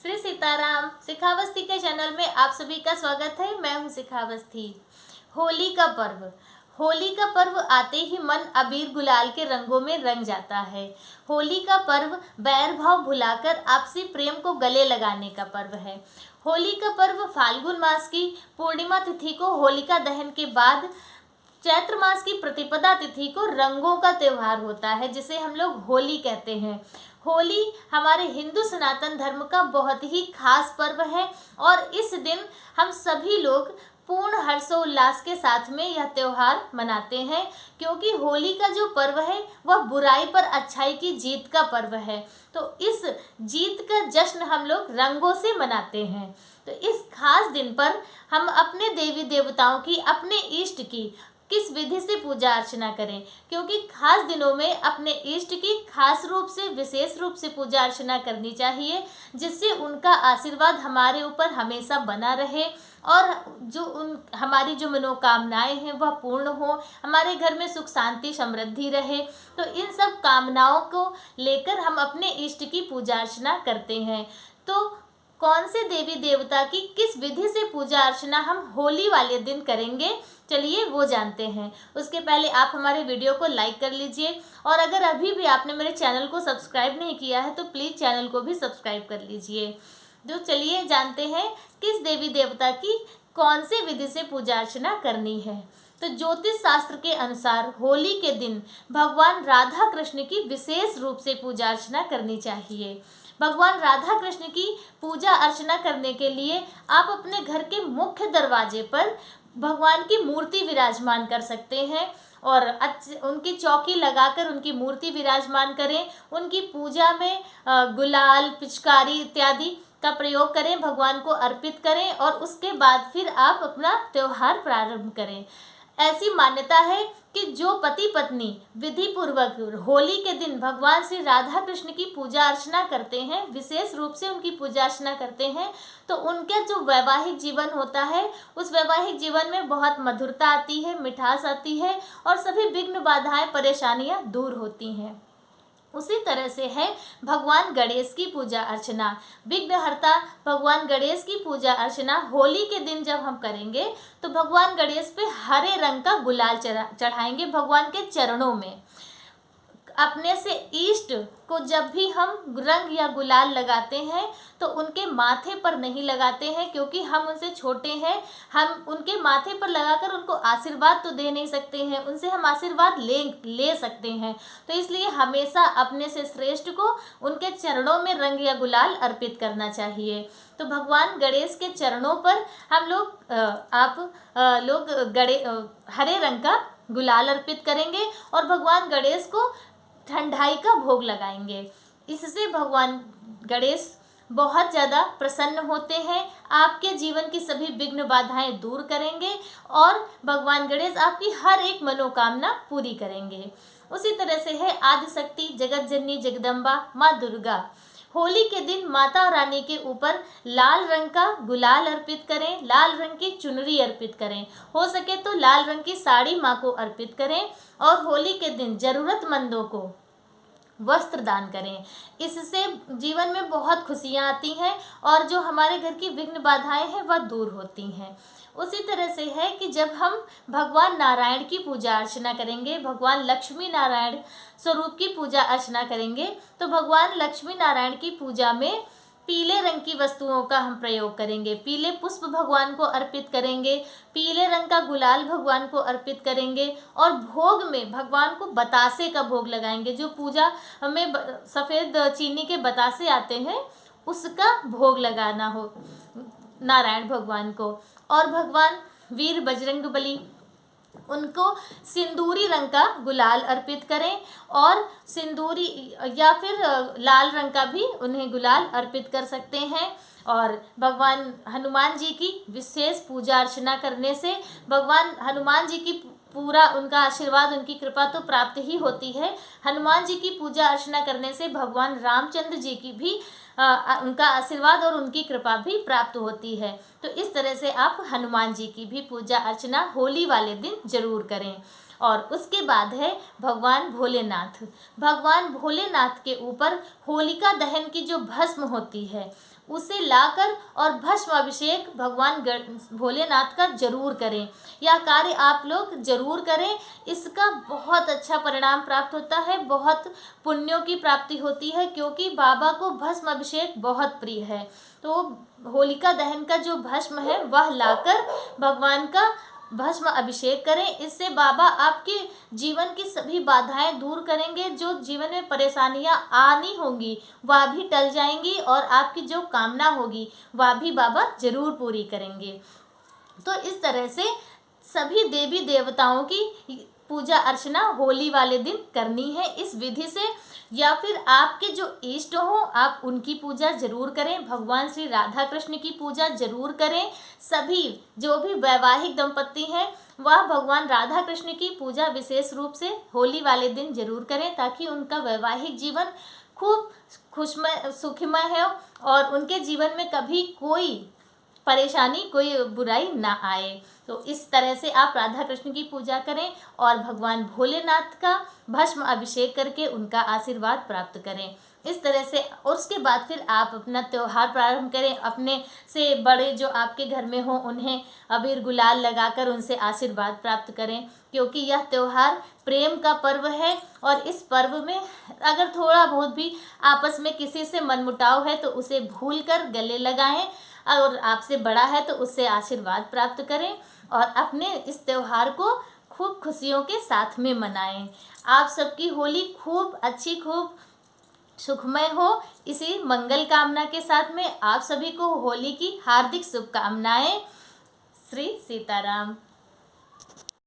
श्री सीताराम। शिखावस्थी के चैनल में आप सभी का स्वागत है। मैं हूँ शिखावस्थी। होली का पर्व। होली का पर्व आते ही मन अबीर गुलाल के रंगों में रंग जाता है। होली का पर्व बैर भाव भुलाकर आपसी प्रेम को गले लगाने का पर्व है। होली का पर्व फाल्गुन मास की पूर्णिमा तिथि को होलिका दहन के बाद चैत्र मास की प्रतिपदा तिथि को रंगों का त्योहार होता है, जिसे हम लोग होली कहते हैं। होली हमारे हिंदू सनातन धर्म का बहुत ही खास पर्व है और इस दिन हम सभी लोग पूर्ण हर्षोल्लास के साथ में यह त्योहार मनाते हैं, क्योंकि होली का जो पर्व है वह बुराई पर अच्छाई की जीत का पर्व है। तो इस जीत का जश्न हम लोग रंगों से मनाते हैं। तो इस खास दिन पर हम अपने देवी देवताओं की, अपने इष्ट की किस विधि से पूजा अर्चना करें, क्योंकि खास दिनों में अपने इष्ट की खास रूप से, विशेष रूप से पूजा अर्चना करनी चाहिए, जिससे उनका आशीर्वाद हमारे ऊपर हमेशा बना रहे और हमारी जो मनोकामनाएं हैं वह पूर्ण हो, हमारे घर में सुख शांति समृद्धि रहे। तो इन सब कामनाओं को लेकर हम अपने इष्ट की पूजा अर्चना करते हैं। तो कौन से देवी देवता की किस विधि से पूजा अर्चना हम होली वाले दिन करेंगे, चलिए वो जानते हैं। उसके पहले आप हमारे वीडियो को लाइक कर लीजिए और अगर अभी भी आपने मेरे चैनल को सब्सक्राइब नहीं किया है तो प्लीज़ चैनल को भी सब्सक्राइब कर लीजिए। तो चलिए जानते हैं किस देवी देवता की कौन से विधि से पूजा अर्चना करनी है। तो ज्योतिष शास्त्र के अनुसार होली के दिन भगवान राधा कृष्ण की विशेष रूप से पूजा अर्चना करनी चाहिए। भगवान राधा कृष्ण की पूजा अर्चना करने के लिए आप अपने घर के मुख्य दरवाजे पर भगवान की मूर्ति विराजमान कर सकते हैं और उनकी चौकी लगाकर उनकी मूर्ति विराजमान करें। उनकी पूजा में गुलाल, पिचकारी इत्यादि का प्रयोग करें, भगवान को अर्पित करें और उसके बाद फिर आप अपना त्योहार प्रारंभ करें। ऐसी मान्यता है कि जो पति पत्नी विधि पूर्वक होली के दिन भगवान श्री राधा कृष्ण की पूजा अर्चना करते हैं, विशेष रूप से उनकी पूजा अर्चना करते हैं, तो उनका जो वैवाहिक जीवन होता है उस वैवाहिक जीवन में बहुत मधुरता आती है, मिठास आती है और सभी विघ्न बाधाएं, परेशानियां दूर होती हैं। उसी तरह से है भगवान गणेश की पूजा अर्चना। विघ्नहर्ता भगवान गणेश की पूजा अर्चना होली के दिन जब हम करेंगे तो भगवान गणेश पे हरे रंग का गुलाल चढ़ाएंगे भगवान के चरणों में। अपने से इष्ट को जब भी हम रंग या गुलाल लगाते हैं तो उनके माथे पर नहीं लगाते हैं, क्योंकि हम उनसे छोटे हैं। हम उनके माथे पर लगाकर उनको आशीर्वाद तो दे नहीं सकते हैं, उनसे हम आशीर्वाद ले सकते हैं। तो इसलिए हमेशा अपने से श्रेष्ठ को उनके चरणों में रंग या गुलाल अर्पित करना चाहिए। तो भगवान गणेश के चरणों पर हम लोग हरे रंग का गुलाल अर्पित करेंगे और भगवान गणेश को ठंडाई का भोग लगाएंगे। इससे भगवान गणेश बहुत ज़्यादा प्रसन्न होते हैं, आपके जीवन की सभी विघ्न बाधाएं दूर करेंगे और भगवान गणेश आपकी हर एक मनोकामना पूरी करेंगे। उसी तरह से है आदिशक्ति, जगत जननी, जगदम्बा, माँ दुर्गा। होली के दिन माता रानी के ऊपर लाल रंग का गुलाल अर्पित करें, लाल रंग की चुनरी अर्पित करें, हो सके तो लाल रंग की साड़ी माँ को अर्पित करें और होली के दिन जरूरतमंदों को वस्त्र दान करें। इससे जीवन में बहुत खुशियाँ आती हैं और जो हमारे घर की विघ्न बाधाएं हैं वह दूर होती हैं। उसी तरह से है कि जब हम भगवान नारायण की पूजा अर्चना करेंगे, भगवान लक्ष्मी नारायण स्वरूप की पूजा अर्चना करेंगे, तो भगवान लक्ष्मी नारायण की पूजा में पीले रंग की वस्तुओं का हम प्रयोग करेंगे। पीले पुष्प भगवान को अर्पित करेंगे, पीले रंग का गुलाल भगवान को अर्पित करेंगे और भोग में भगवान को बतासे का भोग लगाएंगे। जो पूजा में सफ़ेद चीनी के बतासे आते हैं उसका भोग लगाना हो नारायण भगवान को। और भगवान वीर बजरंगबली, उनको सिंदूरी रंग का गुलाल अर्पित करें और सिंदूरी या फिर लाल रंग का भी उन्हें गुलाल अर्पित कर सकते हैं। और भगवान हनुमान जी की विशेष पूजा अर्चना करने से भगवान हनुमान जी की पूरा उनका आशीर्वाद, उनकी कृपा तो प्राप्त ही होती है। हनुमान जी की पूजा अर्चना करने से भगवान रामचंद्र जी की भी उनका आशीर्वाद और उनकी कृपा भी प्राप्त होती है। तो इस तरह से आप हनुमान जी की भी पूजा अर्चना होली वाले दिन जरूर करें। और उसके बाद है भगवान भोलेनाथ। भगवान भोलेनाथ के ऊपर होलिका दहन की जो भस्म होती है उसे लाकर और भस्म अभिषेक भगवान भोलेनाथ का जरूर करें। यह कार्य आप लोग जरूर करें, इसका बहुत अच्छा परिणाम प्राप्त होता है, बहुत पुण्यों की प्राप्ति होती है, क्योंकि बाबा को भस्म अभिषेक बहुत प्रिय है। तो होलिका दहन का जो भस्म है वह लाकर भगवान का भस्म अभिषेक करें। इससे बाबा आपके जीवन की सभी बाधाएं दूर करेंगे, जो जीवन में परेशानियां आनी होंगी वह भी टल जाएंगी और आपकी जो कामना होगी वह भी बाबा जरूर पूरी करेंगे। तो इस तरह से सभी देवी देवताओं की पूजा अर्चना होली वाले दिन करनी है इस विधि से, या फिर आपके जो इष्ट हो आप उनकी पूजा जरूर करें। भगवान श्री राधा कृष्ण की पूजा जरूर करें। सभी जो भी वैवाहिक दंपत्ति हैं वह भगवान राधा कृष्ण की पूजा विशेष रूप से होली वाले दिन जरूर करें, ताकि उनका वैवाहिक जीवन खूब खुशमय सुखमय है और उनके जीवन में कभी कोई परेशानी कोई बुराई ना आए। तो इस तरह से आप राधा कृष्ण की पूजा करें और भगवान भोलेनाथ का भस्म अभिषेक करके उनका आशीर्वाद प्राप्त करें। इस तरह से और उसके बाद फिर आप अपना त्यौहार प्रारंभ करें। अपने से बड़े जो आपके घर में हो उन्हें अबीर गुलाल लगाकर उनसे आशीर्वाद प्राप्त करें, क्योंकि यह त्यौहार प्रेम का पर्व है। और इस पर्व में अगर थोड़ा बहुत भी आपस में किसी से मनमुटाव है तो उसे भूल कर गले लगाएं, और आपसे बड़ा है तो उससे आशीर्वाद प्राप्त करें और अपने इस त्यौहार को खूब खुशियों के साथ में मनाएं। आप सबकी होली खूब अच्छी खूब सुखमय हो। इसी मंगल कामना के साथ में आप सभी को होली की हार्दिक शुभकामनाएं। श्री सीताराम।